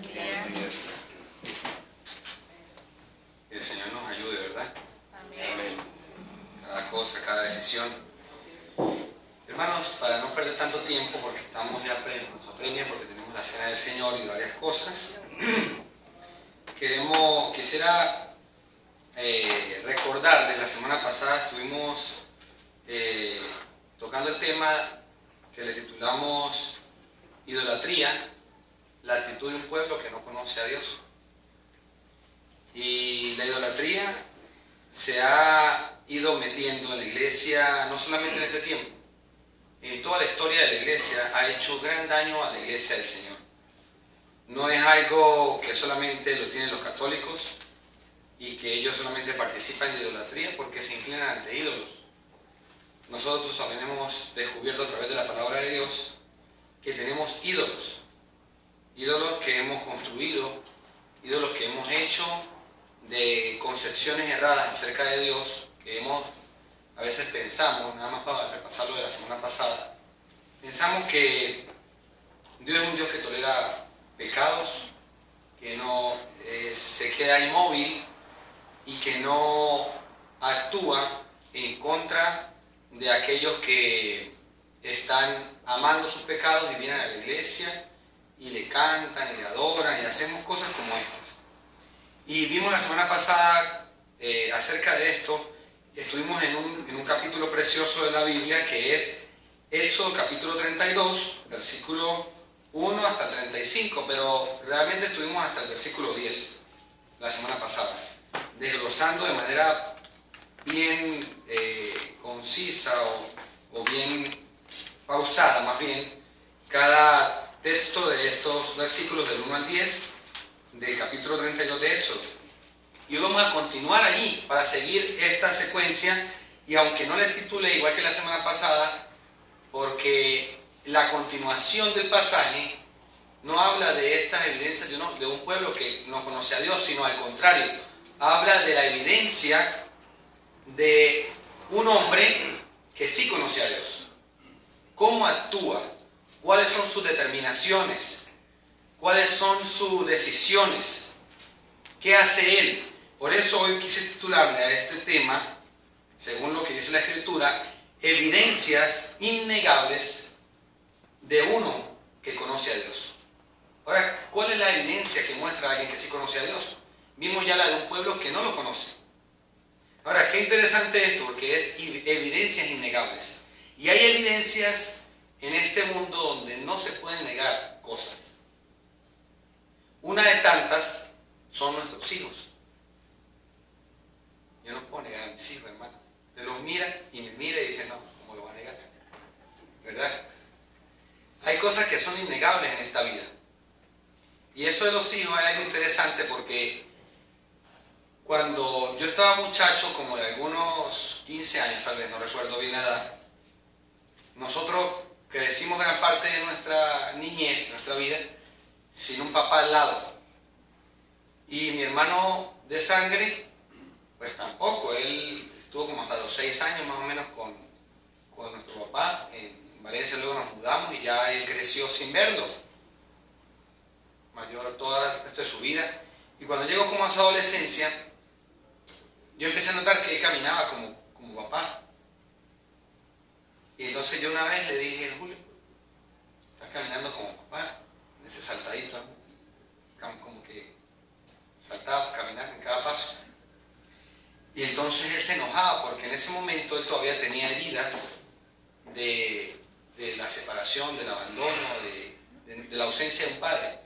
Que el Señor nos ayude, ¿verdad? Amén. Cada cosa, cada decisión. Hermanos, para no perder tanto tiempo, porque estamos ya nos apremian, porque tenemos la cena del Señor y varias cosas, quisiera recordarles, la semana pasada estuvimos tocando el tema que le titulamos Idolatría, la actitud de un pueblo que no conoce a Dios. Y la idolatría se ha ido metiendo en la iglesia, no solamente en este tiempo, en toda la historia de la iglesia ha hecho gran daño a la iglesia del Señor. No es algo que solamente lo tienen los católicos y que ellos solamente participan de idolatría porque se inclinan ante ídolos. Nosotros también hemos descubierto a través de la palabra de Dios que tenemos ídolos que hemos construido, ídolos que hemos hecho de concepciones erradas acerca de Dios, que a veces pensamos, nada más para repasar lo de la semana pasada, pensamos que Dios es un Dios que tolera pecados, que no se queda inmóvil y que no actúa en contra de aquellos que están amando sus pecados y vienen a la iglesia y le cantan y le adoran y hacemos cosas como estas. Y vimos la semana pasada acerca de esto, estuvimos en un capítulo precioso de la Biblia que es Éxodo capítulo 32, versículo 1 hasta el 35, pero realmente estuvimos hasta el versículo 10 la semana pasada, desglosando de manera bien concisa o bien pausada, más bien, cada texto de estos versículos del 1 al 10 del capítulo 32 de Éxodo. Y hoy vamos a continuar allí para seguir esta secuencia, y aunque no le titulé igual que la semana pasada, porque la continuación del pasaje no habla de estas evidencias de un pueblo que no conoce a Dios, sino al contrario, habla de la evidencia de un hombre que sí conoce a Dios. ¿Cómo actúa? ¿Cuáles son sus determinaciones? ¿Cuáles son sus decisiones? ¿Qué hace él? Por eso hoy quise titularle a este tema, según lo que dice la Escritura, evidencias innegables de uno que conoce a Dios. Ahora, ¿cuál es la evidencia que muestra a alguien que sí conoce a Dios? Vimos ya la de un pueblo que no lo conoce. Ahora, qué interesante esto, porque es evidencias innegables. Y hay evidencias en este mundo donde no se pueden negar cosas. Una de tantas son nuestros hijos. Yo no puedo negar a mis hijos, hermano. Usted los mira y me mira y dice, no, ¿cómo lo va a negar? ¿Verdad? Hay cosas que son innegables en esta vida. Y eso de los hijos es algo interesante porque cuando yo estaba muchacho, como de algunos 15 años, tal vez, no recuerdo bien la edad, nosotros crecimos gran parte de nuestra niñez, nuestra vida, sin un papá al lado. Y mi hermano de sangre, pues tampoco. Él estuvo como hasta los 6 años más o menos con nuestro papá. En Valencia luego nos mudamos y ya él creció sin verlo. Mayor todo el resto de su vida. Y cuando llegó como a su adolescencia, yo empecé a notar que él caminaba como papá. Y entonces yo una vez le dije, Julio, estás caminando como papá, en ese saltadito, como que saltaba, caminar en cada paso. Y entonces él se enojaba porque en ese momento él todavía tenía heridas de la separación, del abandono, de la ausencia de un padre.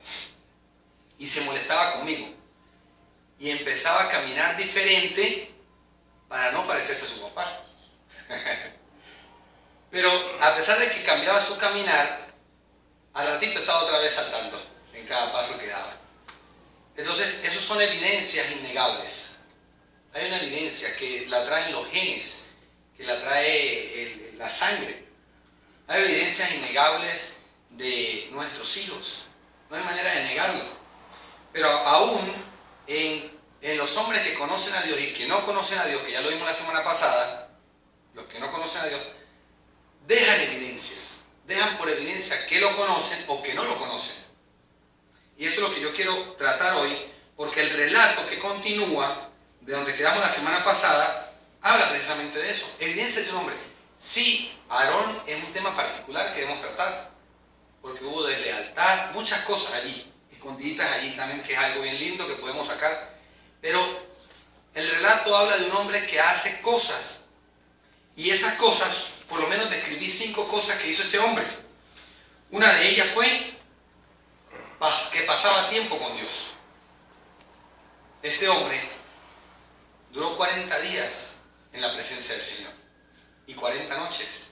Y se molestaba conmigo. Y empezaba a caminar diferente para no parecerse a su papá. Pero a pesar de que cambiaba su caminar, al ratito estaba otra vez saltando en cada paso que daba. Entonces, esas son evidencias innegables. Hay una evidencia que la traen los genes, que la trae la sangre. Hay evidencias innegables de nuestros hijos. No hay manera de negarlo. Pero aún en los hombres que conocen a Dios y que no conocen a Dios, que ya lo vimos la semana pasada, los que no conocen a Dios, dejan evidencias. Dejan por evidencia que lo conocen o que no lo conocen. Y esto es lo que yo quiero tratar hoy, porque el relato que continúa, de donde quedamos la semana pasada, habla precisamente de eso. Evidencia de un hombre. Sí, Aarón es un tema particular que debemos tratar, porque hubo deslealtad, muchas cosas allí, escondiditas allí también, que es algo bien lindo que podemos sacar. Pero el relato habla de un hombre que hace cosas, y esas cosas, por lo menos describí 5 cosas que hizo ese hombre. Una de ellas fue que pasaba tiempo con Dios. Este hombre duró 40 días en la presencia del Señor y 40 noches.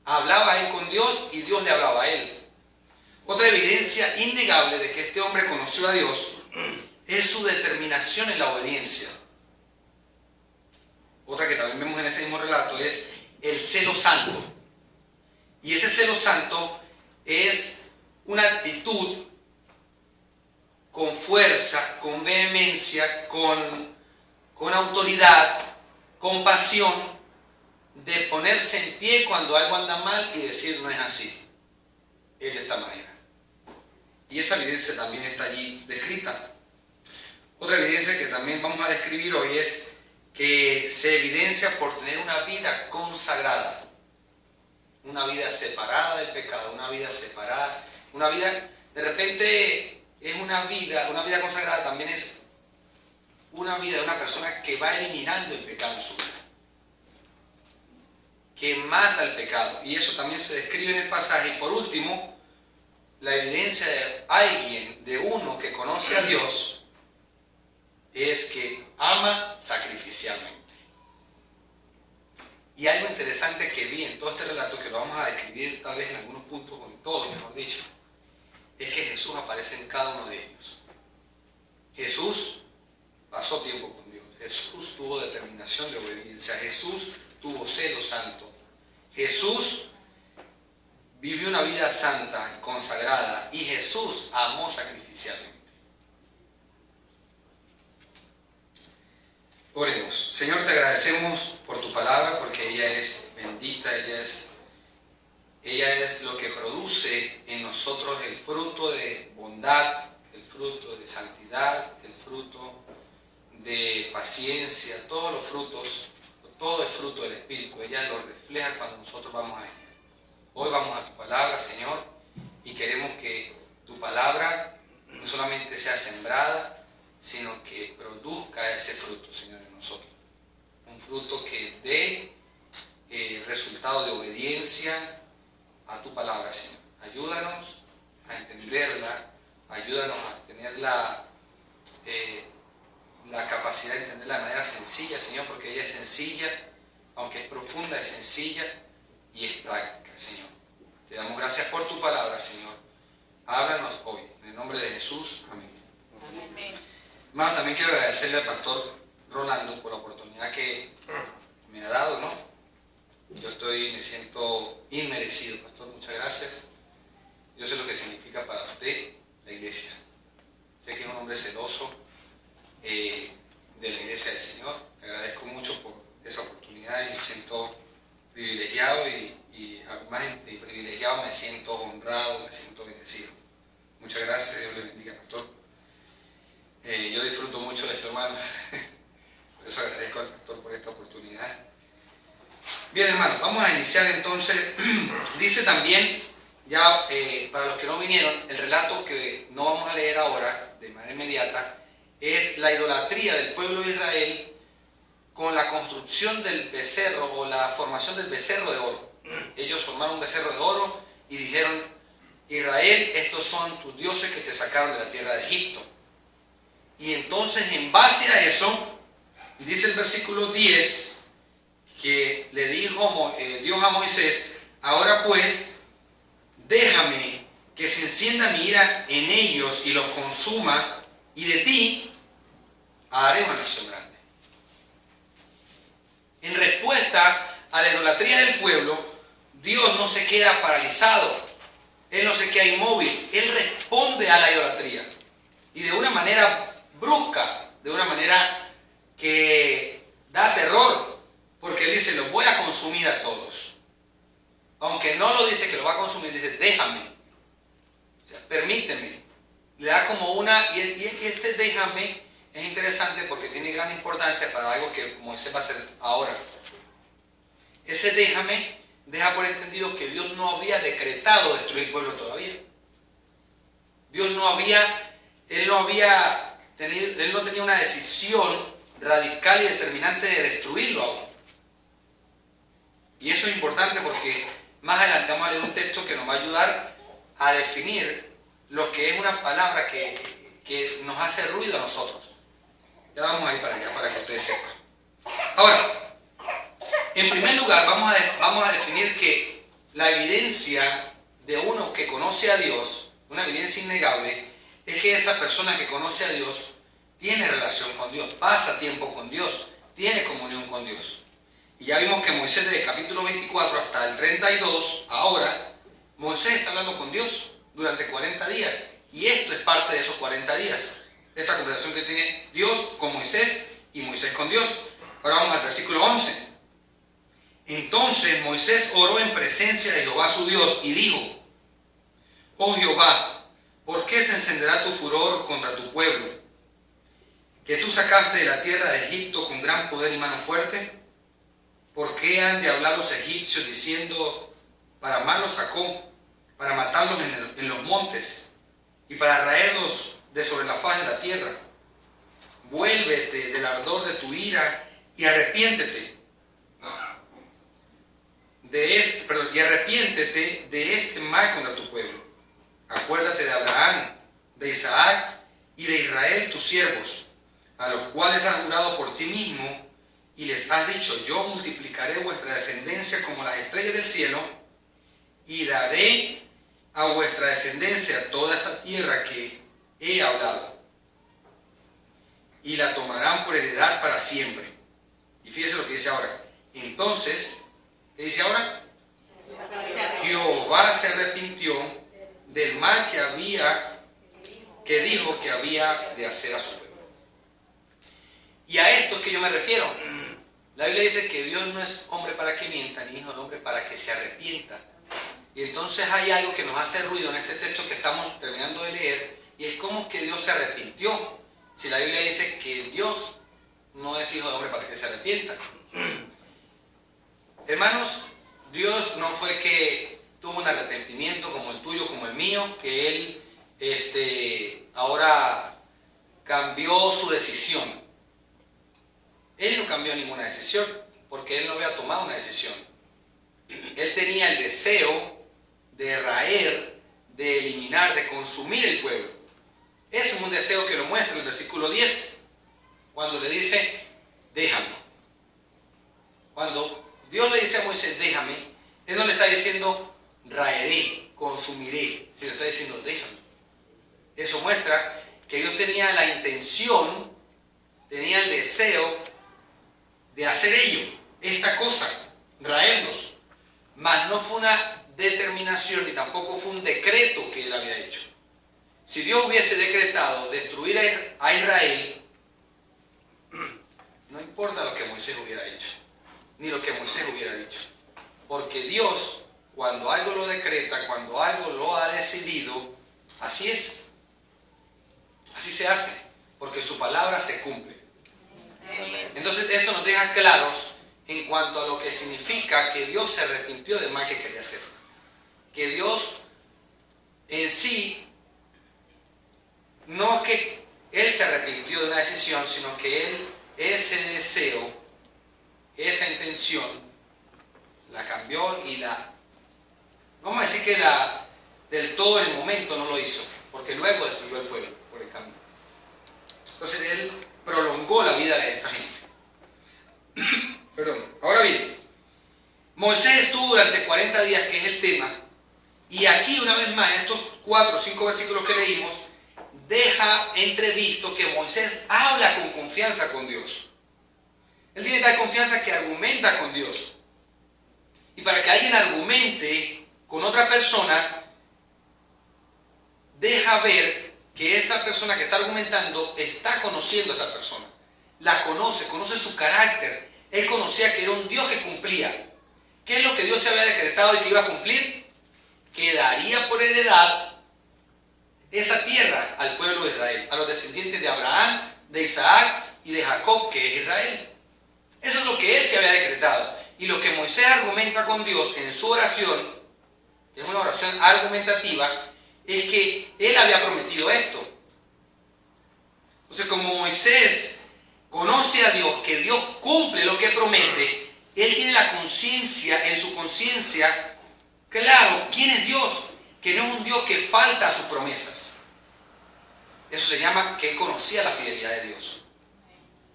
Hablaba él con Dios y Dios le hablaba a él. Otra evidencia innegable de que este hombre conoció a Dios es su determinación en la obediencia. Otra que también vemos en ese mismo relato es el celo santo. Y ese celo santo es una actitud con fuerza, con vehemencia, con autoridad, con pasión, de ponerse en pie cuando algo anda mal y decir no es así, es de esta manera. Y esa evidencia también está allí descrita. Otra evidencia que también vamos a describir hoy es que se evidencia por tener una vida consagrada, una vida separada del pecado, una vida separada, una vida, de repente es una vida consagrada también es una vida de una persona que va eliminando el pecado en su vida, que mata el pecado, y eso también se describe en el pasaje. Y por último, la evidencia de alguien, de uno que conoce a Dios, es que ama sacrificialmente. Y algo interesante que vi en todo este relato, que lo vamos a describir tal vez en algunos puntos, o en todos, mejor dicho, es que Jesús aparece en cada uno de ellos. Jesús pasó tiempo con Dios. Jesús tuvo determinación de obediencia. Jesús tuvo celo santo. Jesús vivió una vida santa y consagrada. Y Jesús amó sacrificialmente. Oremos. Señor, te agradecemos por tu palabra, porque ella es bendita, ella es lo que produce en nosotros el fruto de bondad, el fruto de santidad, el fruto de paciencia, todos los frutos, todo es fruto del Espíritu. Ella lo refleja cuando nosotros vamos a ella. Hoy vamos a tu palabra, Señor, y queremos que tu palabra no solamente sea sembrada, sino que produzca ese fruto, Señor, en nosotros. Un fruto que dé resultado de obediencia a tu palabra, Señor. Ayúdanos a entenderla, ayúdanos a tener la capacidad de entenderla de manera sencilla, Señor, porque ella es sencilla, aunque es profunda, es sencilla y es práctica, Señor. Te damos gracias por tu palabra, Señor. Háblanos hoy, en el nombre de Jesús. Amén. Amén. Hermano, también quiero agradecerle al pastor Rolando por la oportunidad que me ha dado, ¿no? Me siento inmerecido, pastor, muchas gracias. Yo sé lo que significa para usted la iglesia. Sé que es un hombre celoso de la iglesia del Señor. Le agradezco mucho por esa oportunidad y me siento privilegiado y además de privilegiado me siento honrado, me siento bendecido. Muchas gracias, Dios le bendiga, pastor. Yo disfruto mucho de esto, hermano. Por eso agradezco al pastor por esta oportunidad. Bien, hermanos, vamos a iniciar entonces. Dice también, ya para los que no vinieron, el relato que no vamos a leer ahora de manera inmediata es la idolatría del pueblo de Israel con la construcción del becerro o la formación del becerro de oro. Ellos formaron un becerro de oro y dijeron: Israel, estos son tus dioses que te sacaron de la tierra de Egipto. Y entonces, en base a eso, dice el versículo 10, que le dijo Dios a Moisés: ahora pues, déjame que se encienda mi ira en ellos y los consuma, y de ti haré una nación grande. En respuesta a la idolatría del pueblo, Dios no se queda paralizado, Él no se queda inmóvil, Él responde a la idolatría. Y de una manera brusca, de una manera que da terror, porque Él dice: los voy a consumir a todos. Aunque no lo dice que lo va a consumir, dice: déjame, o sea, permíteme, le da como una, y este déjame es interesante porque tiene gran importancia para algo que Moisés va a hacer ahora. Ese déjame deja por entendido que Dios no había decretado destruir el pueblo todavía. Él no tenía una decisión radical y determinante de destruirlo aún. Y eso es importante porque más adelante vamos a leer un texto que nos va a ayudar a definir lo que es una palabra que nos hace ruido a nosotros. Ya vamos a ir para allá para que ustedes sepan. Ahora, en primer lugar vamos a definir que la evidencia de uno que conoce a Dios, una evidencia innegable, es que esa persona que conoce a Dios tiene relación con Dios, pasa tiempo con Dios, tiene comunión con Dios. Y ya vimos que Moisés desde el capítulo 24 hasta el 32, ahora, Moisés está hablando con Dios durante 40 días. Y esto es parte de esos 40 días. Esta conversación que tiene Dios con Moisés y Moisés con Dios. Ahora vamos al versículo 11. Entonces Moisés oró en presencia de Jehová su Dios y dijo: Oh Jehová, ¿por qué se encenderá tu furor contra tu pueblo, que tú sacaste de la tierra de Egipto con gran poder y mano fuerte? ¿Por qué han de hablar los egipcios diciendo: para mal los sacó, para matarlos en los montes y para raerlos de sobre la faz de la tierra? Vuélvete del ardor de tu ira y arrepiéntete de este mal contra tu pueblo. Acuérdate de Abraham, de Isaac y de Israel tus siervos, a los cuales has jurado por ti mismo, y les has dicho: yo multiplicaré vuestra descendencia como las estrellas del cielo, y daré a vuestra descendencia toda esta tierra que he hablado, y la tomarán por heredad para siempre. Y fíjese lo que dice ahora. Entonces, ¿qué dice ahora? Jehová se arrepintió del mal que dijo que había de hacer a su pueblo. Y a esto es que yo me refiero. La Biblia dice que Dios no es hombre para que mienta, ni hijo de hombre para que se arrepienta. Y entonces hay algo que nos hace ruido en este texto que estamos terminando de leer, y es cómo que Dios se arrepintió. Si la Biblia dice que Dios no es hijo de hombre para que se arrepienta. Hermanos, Dios no fue que tuvo un arrepentimiento como el tuyo, como el mío, que Él ahora cambió su decisión. Él no cambió ninguna decisión, porque Él no había tomado una decisión. Él tenía el deseo de raer, de eliminar, de consumir el pueblo. Ese es un deseo que lo muestra en el versículo 10, cuando le dice: déjame. Cuando Dios le dice a Moisés: déjame, Él no le está diciendo: raeré, consumiré, sino le está diciendo: déjame. Eso muestra que Dios tenía la intención, tenía el deseo de hacer ello, esta cosa, raerlos. Mas no fue una determinación ni tampoco fue un decreto que Él había hecho. Si Dios hubiese decretado destruir a Israel, no importa lo que Moisés hubiera hecho, ni lo que Moisés hubiera dicho. Porque Dios, cuando algo lo decreta, cuando algo lo ha decidido, así es. Así se hace, porque su palabra se cumple. Entonces esto nos deja claros en cuanto a lo que significa que Dios se arrepintió del mal que quería hacer. Que Dios en sí, no es que Él se arrepintió de una decisión, sino que Él, ese deseo, esa intención, la cambió y vamos a decir que del todo en el momento no lo hizo, porque luego destruyó el pueblo por el camino. Entonces Él prolongó la vida de esta gente. Perdón. Ahora bien, Moisés estuvo durante 40 días, que es el tema, y aquí una vez más, estos 4 o 5 versículos que leímos, deja entrevisto que Moisés habla con confianza con Dios. Él tiene tal confianza que argumenta con Dios. Y para que alguien argumente con otra persona, deja ver que esa persona que está argumentando está conociendo a esa persona. La conoce su carácter. Él conocía que era un Dios que cumplía. ¿Qué es lo que Dios se había decretado y que iba a cumplir? Que daría por heredad esa tierra al pueblo de Israel, a los descendientes de Abraham, de Isaac y de Jacob, que es Israel. Eso es lo que él se había decretado. Y lo que Moisés argumenta con Dios en su oración, que es una oración argumentativa, es que él había prometido esto. Entonces, como Moisés conoce a Dios, que Dios cumple lo que promete, él tiene la conciencia, en su conciencia, claro, ¿quién es Dios? Que no es un Dios que falta a sus promesas. Eso se llama que él conocía la fidelidad de Dios.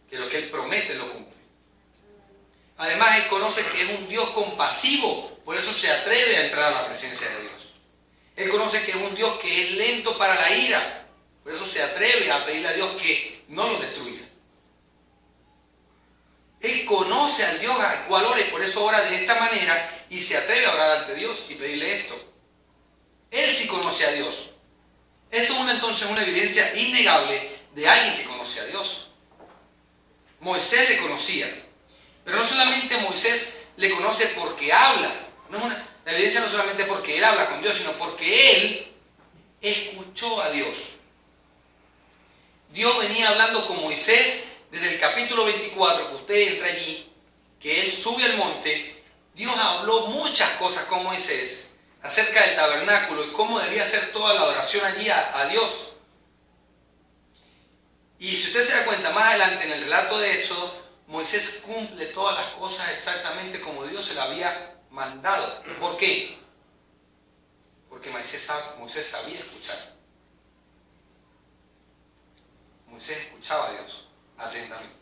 Que lo que él promete lo cumple. Además, él conoce que es un Dios compasivo, por eso se atreve a entrar a la presencia de Dios. Él conoce que es un Dios que es lento para la ira, por eso se atreve a pedirle a Dios que no lo destruya. Él conoce al Dios al cual ora y por eso ora de esta manera y se atreve a orar ante Dios y pedirle esto. Él sí conoce a Dios. Esto es entonces una evidencia innegable de alguien que conoce a Dios. Moisés le conocía. Pero no solamente Moisés le conoce porque habla. La evidencia no solamente porque él habla con Dios, sino porque él escuchó a Dios. Dios venía hablando con Moisés desde el capítulo 24, que usted entra allí, que él sube al monte. Dios habló muchas cosas con Moisés acerca del tabernáculo y cómo debía ser toda la adoración allí a Dios. Y si usted se da cuenta más adelante en el relato de Éxodo, Moisés cumple todas las cosas exactamente como Dios se le había mandado. ¿Por qué? Porque Moisés sabía escuchar. Moisés escuchaba a Dios atentamente.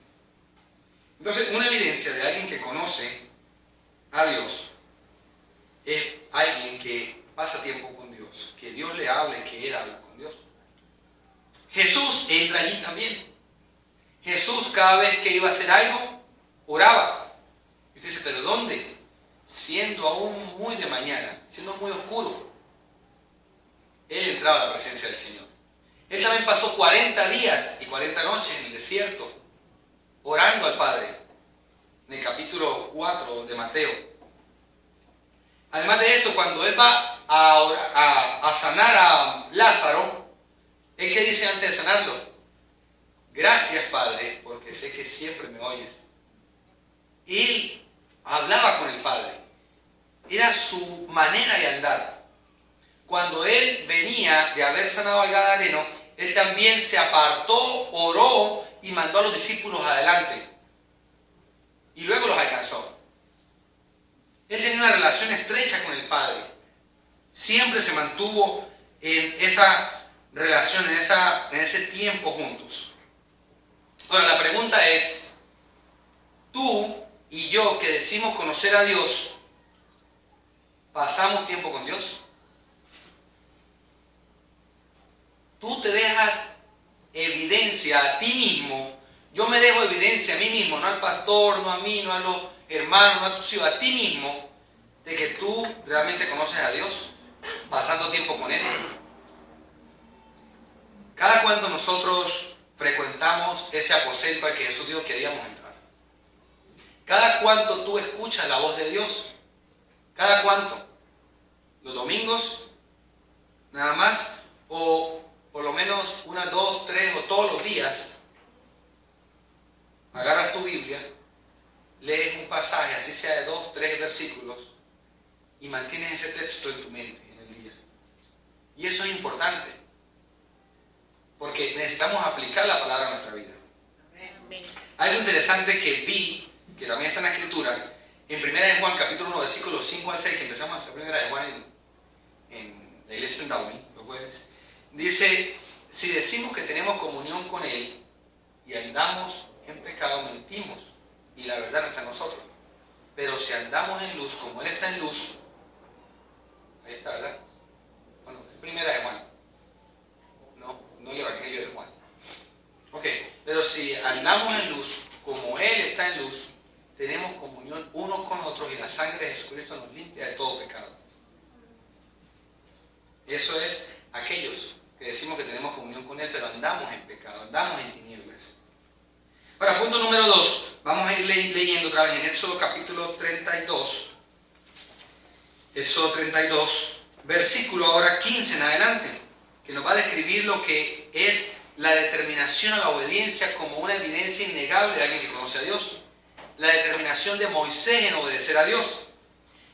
Entonces, una evidencia de alguien que conoce a Dios es alguien que pasa tiempo con Dios, que Dios le habla y que él habla con Dios. Jesús entra allí también. Jesús, cada vez que iba a hacer algo, oraba. Y usted dice, ¿pero dónde? Siendo aún muy de mañana, siendo muy oscuro, él entraba a la presencia del Señor. Él también pasó 40 días y 40 noches en el desierto, orando al Padre, en el capítulo 4 de Mateo. Además de esto, cuando él va a sanar a Lázaro, ¿él qué dice antes de sanarlo? Gracias, Padre, porque sé que siempre me oyes. Él hablaba con el Padre. Era su manera de andar. Cuando él venía de haber sanado al gadareno, él también se apartó, oró y mandó a los discípulos adelante. Y luego los alcanzó. Él tenía una relación estrecha con el Padre. Siempre se mantuvo en esa relación, en ese tiempo juntos. Ahora, la pregunta es, tú y yo que decimos conocer a Dios, ¿pasamos tiempo con Dios? Tú te dejas evidencia a ti mismo. Yo me dejo evidencia a mí mismo, no al pastor, no a mí, no a los hermanos, no a tus hijos, a ti mismo, de que tú realmente conoces a Dios, pasando tiempo con Él. Cada cuando nosotros frecuentamos ese aposento al que Jesús dijo que queríamos entrar. Cada cuánto tú escuchas la voz de Dios. Cada cuánto. Los domingos, nada más, o por lo menos unas 2, 3 o todos los días, agarras tu Biblia, lees un pasaje, así sea de 2, 3 versículos, y mantienes ese texto en tu mente en el día. Y eso es importante, porque necesitamos aplicar la palabra a nuestra vida. Algo interesante que vi, que también está en la Escritura, en 1 de Juan, capítulo 1, versículos 5 al 6, que empezamos nuestra 1 de Juan en la iglesia en Downey, los jueves, dice, si decimos que tenemos comunión con Él y andamos en pecado, mentimos, y la verdad no está en nosotros. Pero si andamos en luz, como Él está en luz, ahí está, ¿verdad? Bueno, es 1 de Juan, no el Evangelio de Juan. Ok, pero si andamos en luz, como Él está en luz, tenemos comunión unos con otros y la sangre de Jesucristo nos limpia de todo pecado. Eso es aquellos que decimos que tenemos comunión con Él, pero andamos en pecado, andamos en tinieblas. Ahora, punto número 2. Vamos a ir leyendo otra vez en Éxodo capítulo 32. Éxodo 32, versículo ahora 15 en adelante, que nos va a describir lo que es la determinación a la obediencia como una evidencia innegable de alguien que conoce a Dios. La determinación de Moisés en obedecer a Dios.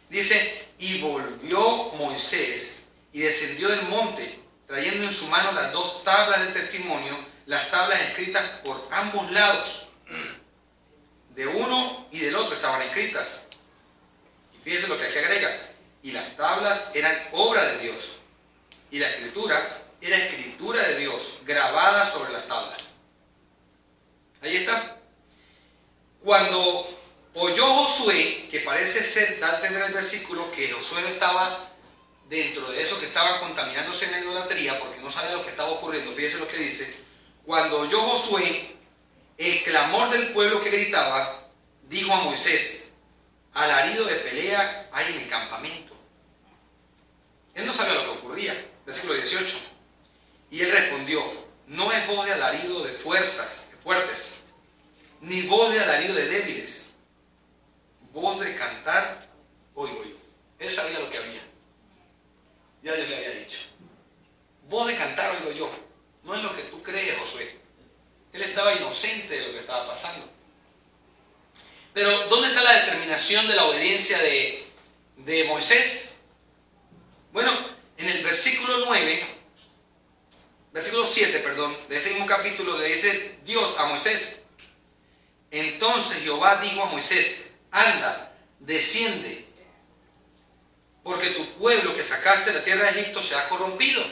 Dice, y volvió Moisés y descendió del monte, trayendo en su mano las 2 tablas del testimonio, las tablas escritas por ambos lados. De uno y del otro estaban escritas. Y fíjense lo que aquí agrega. Y las tablas eran obra de Dios. Y la escritura era escritura de Dios, grabada sobre las tablas. Ahí está. Cuando oyó Josué, que parece ser, da a entender el versículo, que Josué no estaba dentro de eso que estaban contaminándose en la idolatría, porque no sabía lo que estaba ocurriendo. Fíjense lo que dice. Cuando oyó Josué el clamor del pueblo que gritaba, dijo a Moisés, alarido de pelea hay en el campamento. Él no sabía lo que ocurría. Versículo 18. Y él respondió, no es voz de alarido de fuerzas, de fuertes, ni voz de alarido de débiles. Voz de cantar oigo yo. Él sabía lo que había. Ya Dios le había dicho. Voz de cantar oigo yo. No es lo que tú crees, Josué. Él estaba inocente de lo que estaba pasando. Pero, ¿dónde está la determinación de la obediencia de Moisés? Bueno, en el versículo 7, de ese mismo capítulo, le dice Dios a Moisés. Entonces Jehová dijo a Moisés, anda, desciende, porque tu pueblo que sacaste de la tierra de Egipto se ha corrompido.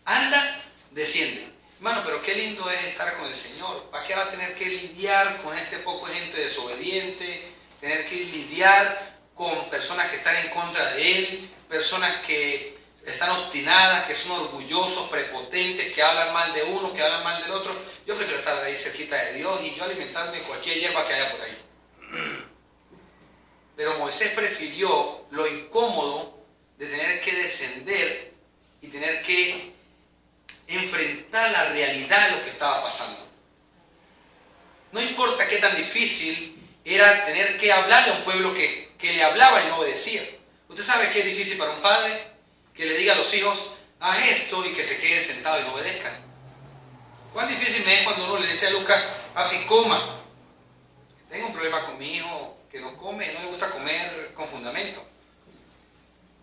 Anda, desciende. Hermano, pero qué lindo es estar con el Señor. ¿Para qué va a tener que lidiar con este poco de gente desobediente? Tener que lidiar con personas que están en contra de Él, personas que están obstinadas, que son orgullosos, prepotentes, que hablan mal de uno, que hablan mal del otro. Yo prefiero estar ahí cerquita de Dios y yo alimentarme de cualquier hierba que haya por ahí. Pero Moisés prefirió lo incómodo de tener que descender y tener que enfrentar la realidad de lo que estaba pasando. No importa qué tan difícil era tener que hablarle a un pueblo que le hablaba y no obedecía. Usted sabe que es difícil para un padre que le diga a los hijos, haz esto, y que se queden sentados y no obedezcan. Cuán difícil me es cuando uno le dice a Lucas, papi, coma. Tengo un problema con mi hijo que no come, no le gusta comer con fundamento.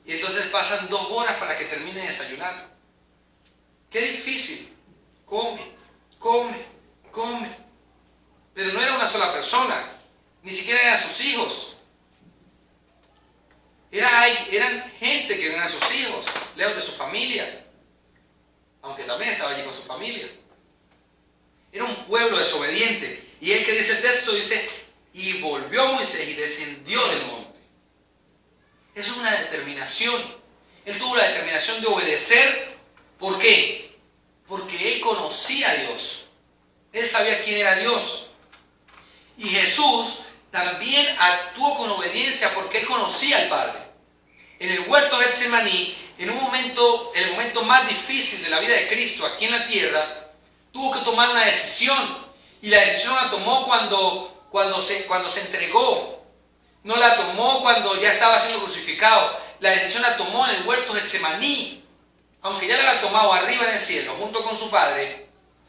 Y entonces pasan 2 horas para que termine de desayunar. Qué difícil. Come, come, come. Pero no era una sola persona, ni siquiera eran sus hijos. Eran gente que no eran sus hijos, lejos de su familia, aunque también estaba allí con su familia. Era un pueblo desobediente. Y el que dice el texto dice, y volvió Moisés y descendió del monte. Eso es una determinación. Él tuvo la determinación de obedecer. ¿Por qué? Porque él conocía a Dios. Él sabía quién era Dios. Y Jesús también actuó con obediencia porque él conocía al Padre. En el huerto de Getsemaní, en el momento más difícil de la vida de Cristo aquí en la tierra, tuvo que tomar una decisión. Y la decisión la tomó cuando se entregó. No la tomó cuando ya estaba siendo crucificado. La decisión la tomó en el huerto de Getsemaní. Aunque ya la había tomado arriba en el cielo, junto con su Padre,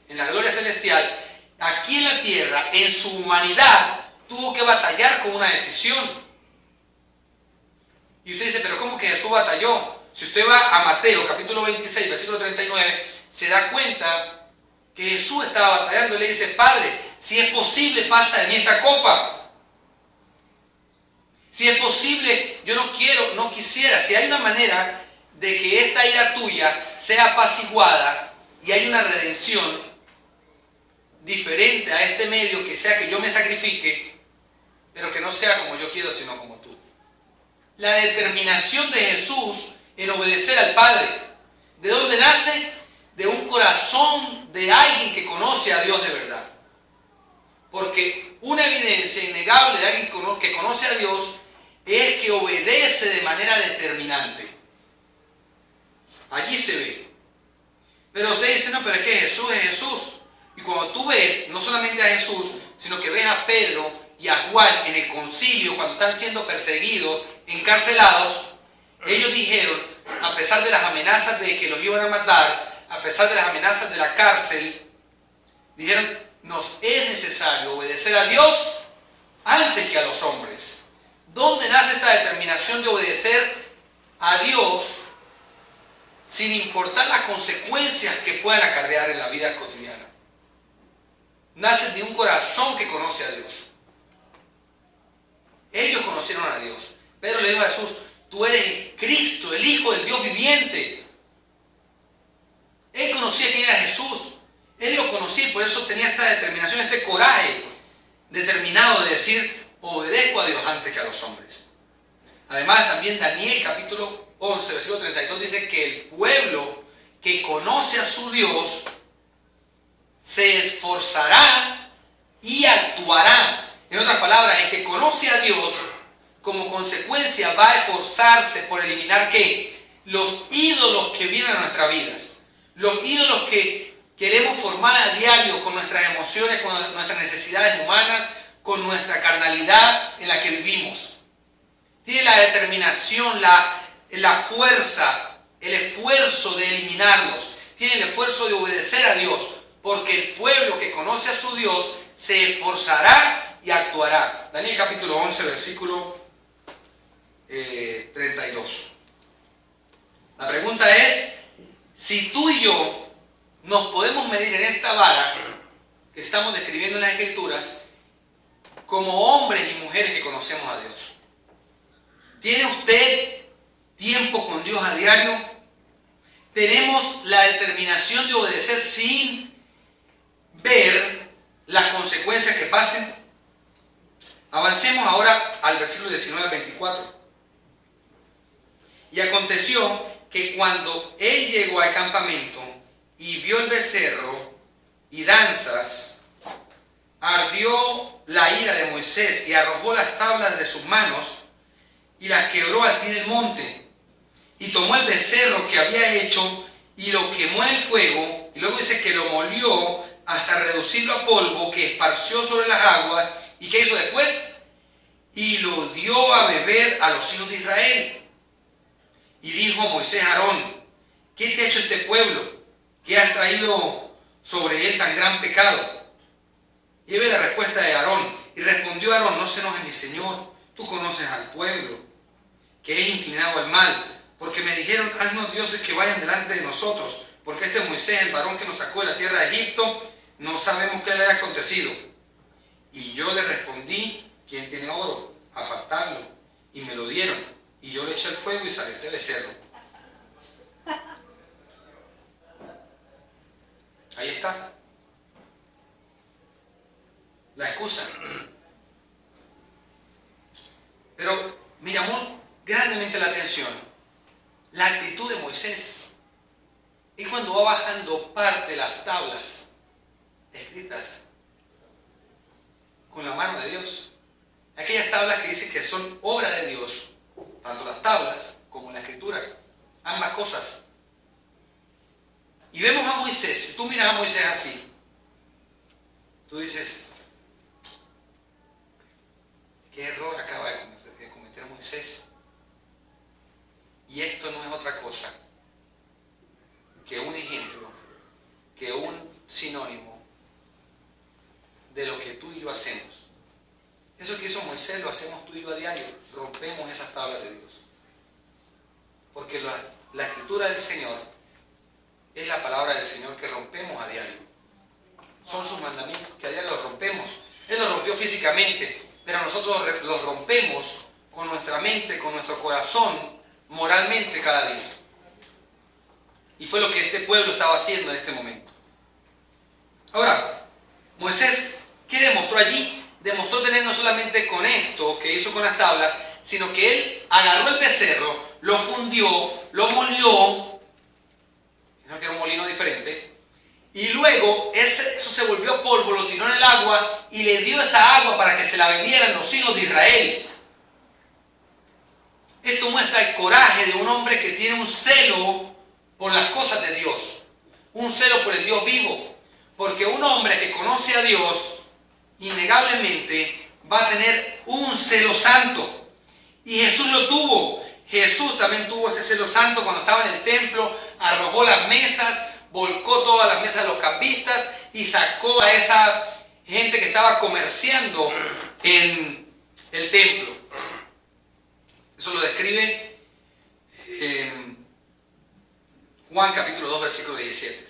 en la gloria celestial, aquí en la tierra, en su humanidad, tuvo que batallar con una decisión. Y usted dice, pero ¿cómo que Jesús batalló? Si usted va a Mateo, capítulo 26, versículo 39, se da cuenta que Jesús estaba batallando y le dice, Padre, si es posible, pasa de mí esta copa. Si es posible, yo no quisiera, si hay una manera de que esta ira tuya sea apaciguada y hay una redención diferente a este medio, que sea que yo me sacrifique, pero que no sea como yo quiero, sino como tú. La determinación de Jesús en obedecer al Padre, ¿de dónde nace? De un corazón de alguien que conoce a Dios de verdad. Porque una evidencia innegable de alguien que conoce a Dios es que obedece de manera determinante. Allí se ve. Pero usted dice, no, pero es que Jesús es Jesús. Y cuando tú ves no solamente a Jesús, sino que ves a Pedro y a Juan en el concilio, cuando están siendo perseguidos, encarcelados, ellos dijeron, a pesar de las amenazas de que los iban a matar, a pesar de las amenazas de la cárcel, dijeron, nos es necesario obedecer a Dios antes que a los hombres. ¿Dónde nace esta determinación de obedecer a Dios sin importar las consecuencias que puedan acarrear en la vida cotidiana? Nace de un corazón que conoce a Dios. Ellos conocieron a Dios. Pedro le dijo a Jesús, tú eres el Cristo, el Hijo del Dios viviente. Él conocía quién era Jesús. Él lo conocía y por eso tenía esta determinación, este coraje determinado de decir, obedezco a Dios antes que a los hombres. Además, también Daniel capítulo 11, versículo 32 dice que el pueblo que conoce a su Dios se esforzará y actuará. En otras palabras, el que conoce a Dios, como consecuencia, va a esforzarse por eliminar ¿qué? Los ídolos que vienen a nuestras vidas. Los ídolos que queremos formar a diario con nuestras emociones, con nuestras necesidades humanas, con nuestra carnalidad en la que vivimos. Tiene la determinación, la fuerza, el esfuerzo de eliminarlos. Tiene el esfuerzo de obedecer a Dios, porque el pueblo que conoce a su Dios se esforzará y actuará. Daniel capítulo 11, versículo 32. La pregunta es, si tú y yo nos podemos medir en esta vara que estamos describiendo en las Escrituras como hombres y mujeres que conocemos a Dios. ¿Tiene usted tiempo con Dios a diario? ¿Tenemos la determinación de obedecer sin ver las consecuencias que pasen? Avancemos ahora al versículo 19 al 24. Y aconteció que cuando él llegó al campamento y vio el becerro y danzas, ardió la ira de Moisés y arrojó las tablas de sus manos y las quebró al pie del monte. Y tomó el becerro que había hecho y lo quemó en el fuego, y luego dice que lo molió hasta reducirlo a polvo, que esparció sobre las aguas. ¿Y qué hizo después? Y lo dio a beber a los hijos de Israel. Y dijo Moisés a Aarón, ¿qué te ha hecho este pueblo? ¿Qué has traído sobre él tan gran pecado? Y ve la respuesta de Aarón. Y respondió Aarón, no se enoje mi señor, tú conoces al pueblo, que es inclinado al mal, porque me dijeron, haznos dioses que vayan delante de nosotros, porque este Moisés, el varón que nos sacó de la tierra de Egipto, no sabemos qué le haya acontecido. Y yo le respondí, ¿quién tiene oro? Apartadlo. Y me lo dieron, y yo le eché el fuego y salió este becerro. Ahí está. La excusa. Pero me llamó grandemente la atención la actitud de Moisés. Y cuando va bajando parte de las tablas escritas con la mano de Dios, aquellas tablas que dicen que son obra de Dios, tanto las tablas como la escritura, ambas cosas. Y vemos a Moisés, si tú miras a Moisés así, tú dices, ¿qué error acaba de cometer Moisés? Y esto no es otra cosa que un ejemplo, que un sinónimo de lo que tú y yo hacemos. Eso que hizo Moisés lo hacemos tú y yo a diario, rompemos esas tablas de Dios. Porque la escritura del Señor es la palabra del Señor que rompemos a diario. Son sus mandamientos que a diario los rompemos. Él los rompió físicamente, pero nosotros los rompemos con nuestra mente, con nuestro corazón, moralmente cada día. Y fue lo que este pueblo estaba haciendo en este momento. Ahora, Moisés, ¿qué demostró allí? Demostró tener no solamente con esto que hizo con las tablas, sino que él agarró el becerro, lo fundió, lo molió, no que era un molino diferente, y luego eso se volvió polvo, lo tiró en el agua y le dio esa agua para que se la bebieran los hijos de Israel. Esto muestra el coraje de un hombre que tiene un celo por las cosas de Dios, un celo por el Dios vivo, porque un hombre que conoce a Dios innegablemente va a tener un celo santo, y Jesús lo tuvo. Jesús también tuvo ese celo santo cuando estaba en el templo, arrojó las mesas, volcó todas las mesas de los cambistas y sacó a esa gente que estaba comerciando en el templo. Eso lo describe Juan capítulo 2 versículo 17.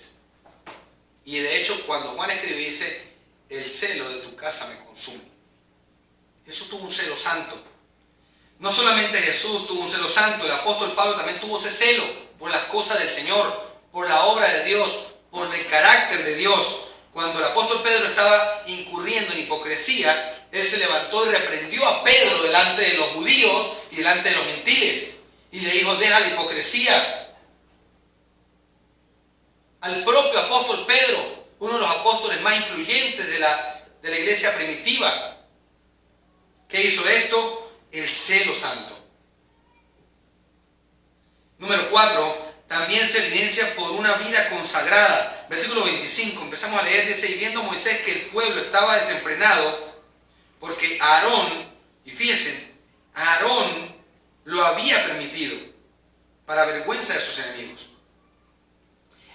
Y de hecho cuando Juan escribe dice, el celo de tu casa me consume. Jesús tuvo un celo santo. No solamente Jesús tuvo un celo santo, el apóstol Pablo también tuvo ese celo por las cosas del Señor, por la obra de Dios, por el carácter de Dios. Cuando el apóstol Pedro estaba incurriendo en hipocresía, él se levantó y reprendió a Pedro delante de los judíos y delante de los gentiles. Y le dijo, deja la hipocresía. Al propio apóstol Pedro, uno de los apóstoles más influyentes de la iglesia primitiva. ¿Qué hizo esto? El celo santo. Número 4, también se evidencia por una vida consagrada. Versículo 25, empezamos a leer, dice, y viendo Moisés que el pueblo estaba desenfrenado, porque Aarón, y fíjense, Aarón lo había permitido, para vergüenza de sus enemigos.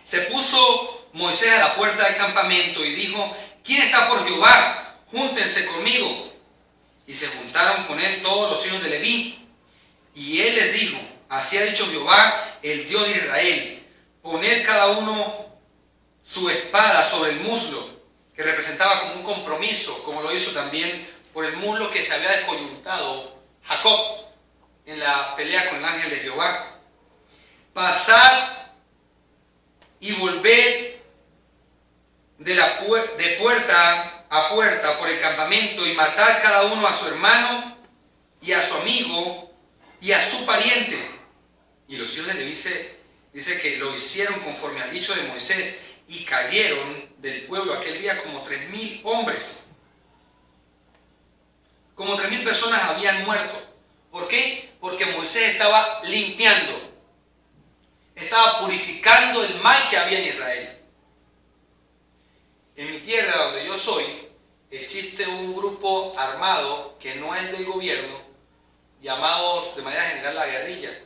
Se puso Moisés a la puerta del campamento y dijo, ¿quién está por Jehová? Júntense conmigo. Y se juntaron con él todos los hijos de Leví. Y él les dijo, así ha dicho Jehová, el Dios de Israel, poned cada uno su espada sobre el muslo, que representaba como un compromiso, como lo hizo también por el muslo que se había descoyuntado Jacob en la pelea con el ángel de Jehová. Pasad y volved de puerta a puerta por el campamento y matad cada uno a su hermano y a su amigo y a su pariente. Y los hijos de Leví dice que lo hicieron conforme al dicho de Moisés y cayeron del pueblo aquel día como 3,000 hombres. Como 3,000 personas habían muerto. ¿Por qué? Porque Moisés estaba limpiando, estaba purificando el mal que había en Israel. En mi tierra, donde yo soy, existe un grupo armado que no es del gobierno, llamados de manera general la guerrilla.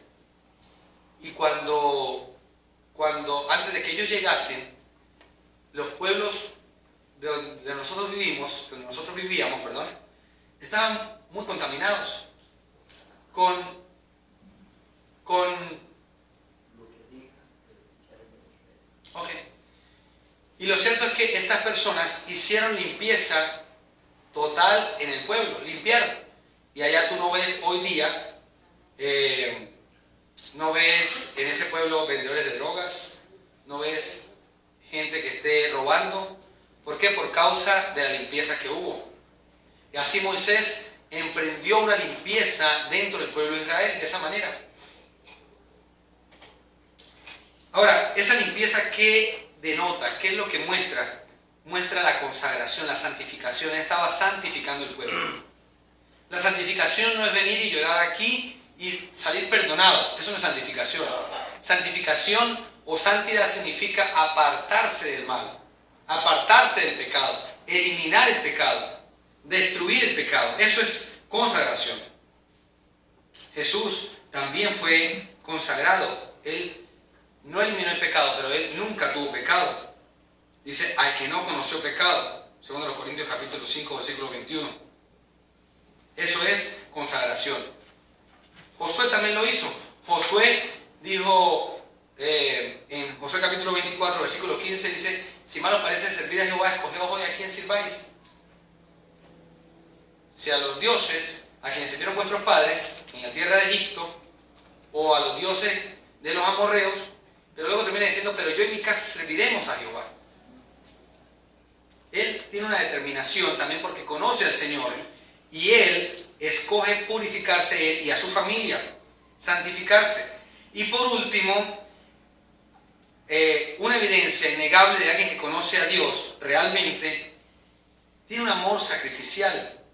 Y cuando antes de que ellos llegasen, los pueblos donde nosotros vivíamos, estaban muy contaminados con Y lo cierto es que estas personas hicieron limpieza total en el pueblo, limpiaron. Y allá tú no ves hoy día, no ves en ese pueblo vendedores de drogas, no ves gente que esté robando. ¿Por qué? Por causa de la limpieza que hubo. Y así Moisés emprendió una limpieza dentro del pueblo de Israel de esa manera. Ahora, esa limpieza, ¿qué denota? ¿Qué es lo que muestra? Muestra la consagración, la santificación. Él estaba santificando el pueblo. La santificación no es venir y llorar aquí y salir perdonados. Eso no es santificación. Santificación o santidad significa apartarse del mal, apartarse del pecado, eliminar el pecado, destruir el pecado. Eso es consagración. Jesús también fue consagrado. Él no eliminó el pecado, pero él nunca tuvo pecado. Dice, al que no conoció pecado, segundo Corintios capítulo 5, versículo 21. Eso es consagración. Josué también lo hizo. Josué dijo en Josué capítulo 24, versículo 15, dice, si mal os parece servir a Jehová, escogeos hoy a quién sirváis. Si a los dioses a quienes sirvieron vuestros padres en la tierra de Egipto, o a los dioses de los amorreos, pero luego termina diciendo, pero yo y mi casa serviremos a Jehová. Él tiene una determinación también porque conoce al Señor y él escoge purificarse él y a su familia, santificarse. Y por último, una evidencia innegable de alguien que conoce a Dios realmente, tiene un amor sacrificial.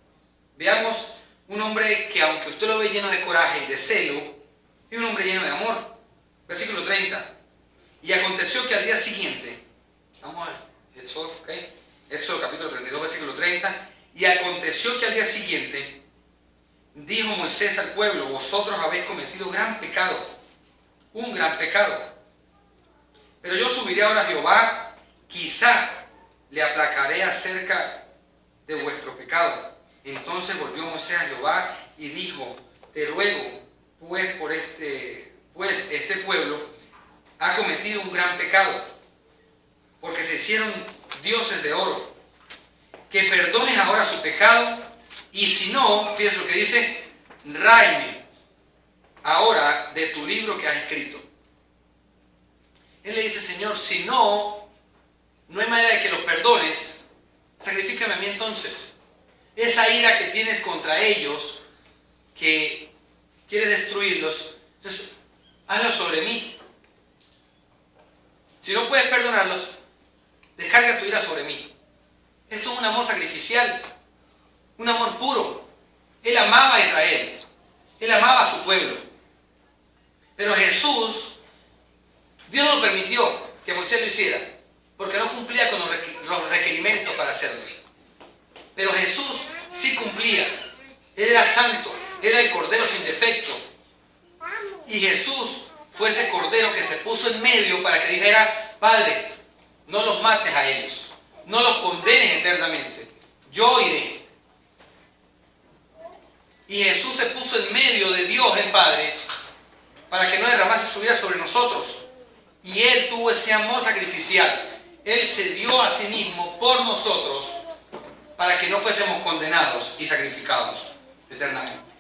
Veamos un hombre que aunque usted lo ve lleno de coraje y de celo, es un hombre lleno de amor. Versículo 30. Y aconteció que al día siguiente, vamos a Éxodo, Éxodo capítulo 32, versículo 30. Y aconteció que al día siguiente, dijo Moisés al pueblo, vosotros habéis cometido gran pecado, un gran pecado. Pero yo subiré ahora a Jehová, quizá le aplacaré acerca de vuestro pecado. Entonces volvió Moisés a Jehová y dijo, te ruego, pues este pueblo ha cometido un gran pecado, porque se hicieron dioses de oro, que perdones ahora su pecado, y si no, fíjese lo que dice, ráeme ahora de tu libro que has escrito. Él le dice, Señor, si no hay manera de que los perdones, sacrifícame a mí entonces. Esa ira que tienes contra ellos, que quieres destruirlos, entonces hazlo sobre mí. Si no puedes perdonarlos, descarga tu ira sobre mí. Esto es un amor sacrificial, un amor puro. Él amaba a Israel, él amaba a su pueblo. Pero Jesús, Dios no permitió que Moisés lo hiciera, porque no cumplía con los requerimientos para hacerlo. Pero Jesús sí cumplía. Él era santo, él era el cordero sin defecto. Y Jesús fue ese cordero que se puso en medio para que dijera, Padre, no los mates a ellos, no los condenes eternamente, yo iré. Y Jesús se puso en medio de Dios el Padre para que no derramase su ira sobre nosotros. Y Él tuvo ese amor sacrificial. Él se dio a sí mismo por nosotros para que no fuésemos condenados y sacrificados eternamente.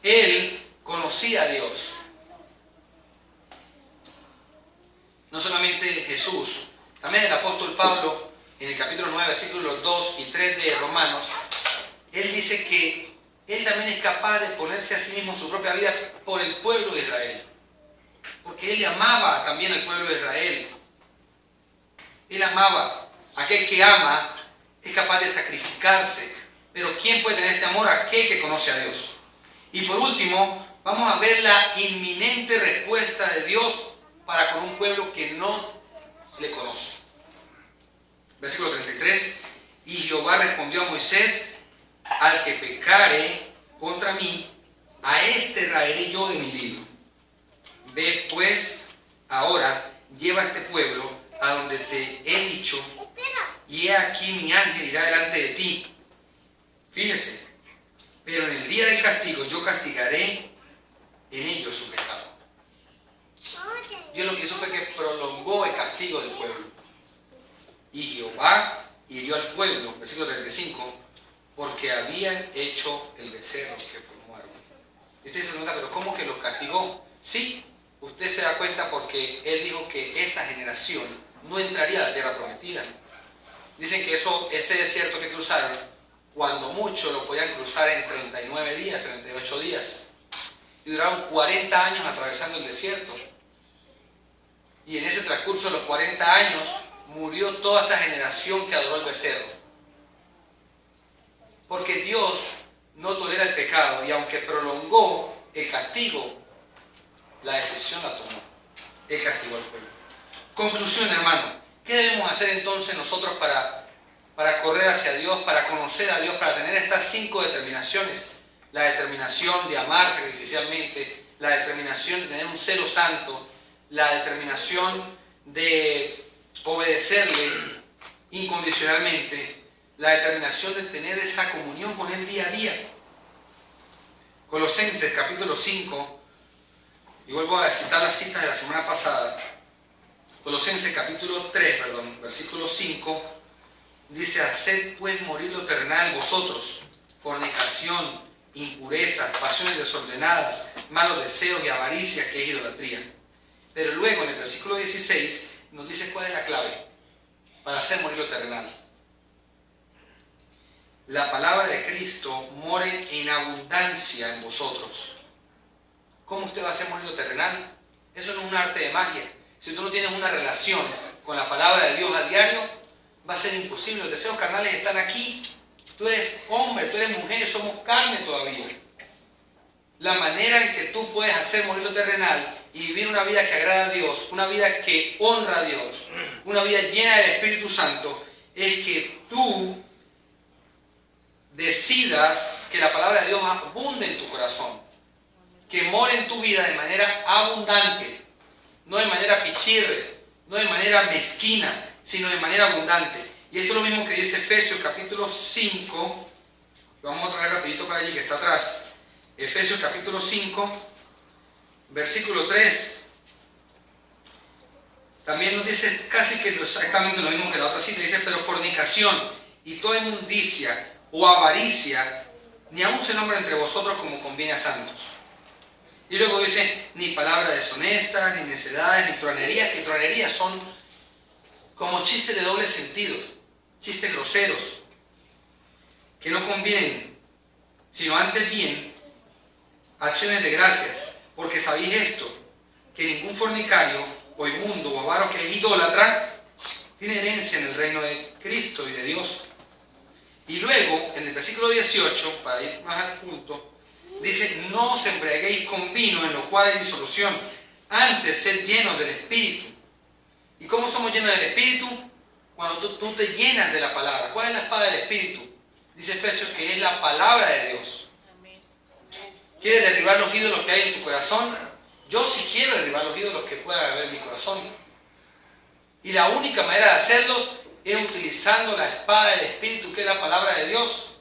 Él conocía a Dios. No solamente Jesús, también el apóstol Pablo, en el capítulo 9, versículos 2 y 3 de Romanos, él dice que él también es capaz de ponerse a sí mismo su propia vida por el pueblo de Israel. Porque él amaba también al pueblo de Israel. Él amaba. Aquel que ama es capaz de sacrificarse. Pero ¿quién puede tener este amor? Aquel que conoce a Dios. Y por último, vamos a ver la inminente respuesta de Dios para con un pueblo que no le conoce. Versículo 33. Y Jehová respondió a Moisés, al que pecare contra mí, a este raeré yo de mi libro. Ve pues ahora, lleva a este pueblo a donde te he dicho, y he aquí mi ángel irá delante de ti. Fíjese, pero en el día del castigo yo castigaré en ellos su pecado. Dios lo que hizo fue que prolongó el castigo del pueblo. Y Jehová hirió al pueblo, versículo 35, porque habían hecho el becerro que formaron. Y usted se pregunta, ¿pero cómo que los castigó? Sí, usted se da cuenta porque él dijo que esa generación no entraría a la tierra prometida. Dicen que ese desierto que cruzaron, cuando mucho lo podían cruzar en 39 días, 38 días. Y duraron 40 años atravesando el desierto. Y en ese transcurso de los 40 años murió toda esta generación que adoró el becerro. Porque Dios no tolera el pecado y aunque prolongó el castigo, la decisión la tomó. Él castigó al pueblo. Conclusión, hermano. ¿Qué debemos hacer entonces nosotros para correr hacia Dios, para conocer a Dios, para tener estas 5 determinaciones? La determinación de amar sacrificialmente, la determinación de tener un celo santo, la determinación de obedecerle incondicionalmente, la determinación de tener esa comunión con Él día a día. Colosenses capítulo 5, y vuelvo a citar las citas de la semana pasada. Colosenses capítulo 3, versículo 5, dice, haced pues morir lo terrenal vosotros, fornicación, impureza, pasiones desordenadas, malos deseos y avaricia, que es idolatría. Pero luego en el versículo 16 nos dice cuál es la clave para hacer morir lo terrenal. La palabra de Cristo more en abundancia en vosotros. ¿Cómo usted va a hacer morir lo terrenal? Eso no es un arte de magia. Si tú no tienes una relación con la palabra de Dios a diario, va a ser imposible. Los deseos carnales están aquí. Tú eres hombre, tú eres mujer, somos carne todavía. La manera en que tú puedes hacer morir lo terrenal y vivir una vida que agrada a Dios, una vida que honra a Dios, una vida llena del Espíritu Santo, es que tú decidas que la palabra de Dios abunde en tu corazón, que more en tu vida de manera abundante. no de manera pichirre, no de manera mezquina, sino de manera abundante. Y esto es lo mismo que dice Efesios capítulo 5, vamos a traer rapidito para allí que está atrás. Efesios capítulo 5, versículo 3. También nos dice casi que exactamente lo mismo que la otra cita. Dice, pero fornicación y toda inmundicia o avaricia, ni aun se nombra entre vosotros como conviene a santos. Y luego dice, ni palabra deshonesta, ni necedades, ni tronerías, que tronerías son como chistes de doble sentido, chistes groseros, que no convienen, sino antes bien, acciones de gracias, porque sabéis esto, que ningún fornicario, o inmundo, o avaro que es idólatra, tiene herencia en el reino de Cristo y de Dios. Y luego, en el versículo 18, para ir más al punto, dice, no os embriaguéis con vino, en lo cual hay disolución, antes sed llenos del Espíritu. ¿Y cómo somos llenos del Espíritu? Cuando tú te llenas de la palabra. ¿Cuál es la espada del Espíritu? Dice Efesios que es la palabra de Dios. ¿Quieres derribar los ídolos que hay en tu corazón? Yo sí quiero derribar los ídolos que pueda haber en mi corazón. Y la única manera de hacerlo es utilizando la espada del Espíritu, que es la palabra de Dios.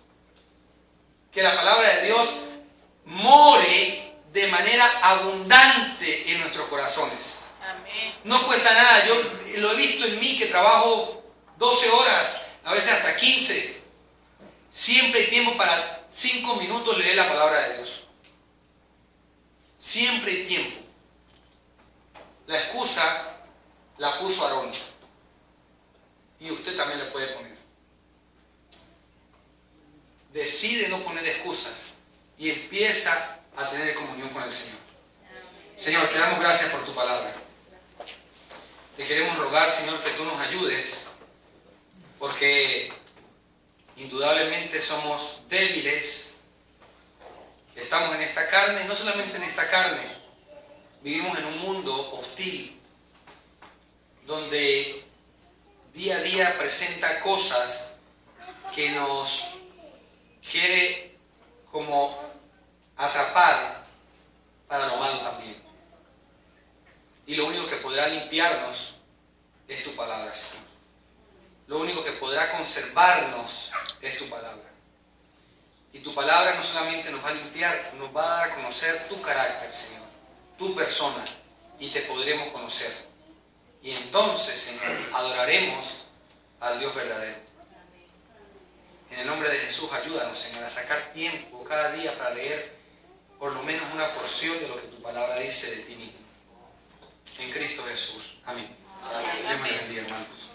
Que la palabra de Dios more de manera abundante en nuestros corazones. Amén. No cuesta nada. Yo lo he visto en mí que trabajo 12 horas, a veces hasta 15. Siempre hay tiempo para 5 minutos leer la palabra de Dios. Siempre hay tiempo. La excusa la puso Aarón. Y usted también le puede poner. Decide no poner excusas y empieza a tener comunión con el Señor. Señor, te damos gracias por tu palabra. Te queremos rogar, Señor, que tú nos ayudes, porque indudablemente somos débiles. Estamos en esta carne, y no solamente en esta carne, vivimos en un mundo hostil, donde día a día presenta cosas que nos quiere como atrapar para lo malo también. Y lo único que podrá limpiarnos es tu palabra, Señor. Lo único que podrá conservarnos es tu palabra. Y tu palabra no solamente nos va a limpiar, nos va a dar a conocer tu carácter, Señor, tu persona, y te podremos conocer. Y entonces, Señor, adoraremos al Dios verdadero. En el nombre de Jesús, ayúdanos, Señor, a sacar tiempo cada día para leer por lo menos una porción de lo que tu palabra dice de ti mismo. En Cristo Jesús. Amén. Dios me bendiga, hermanos.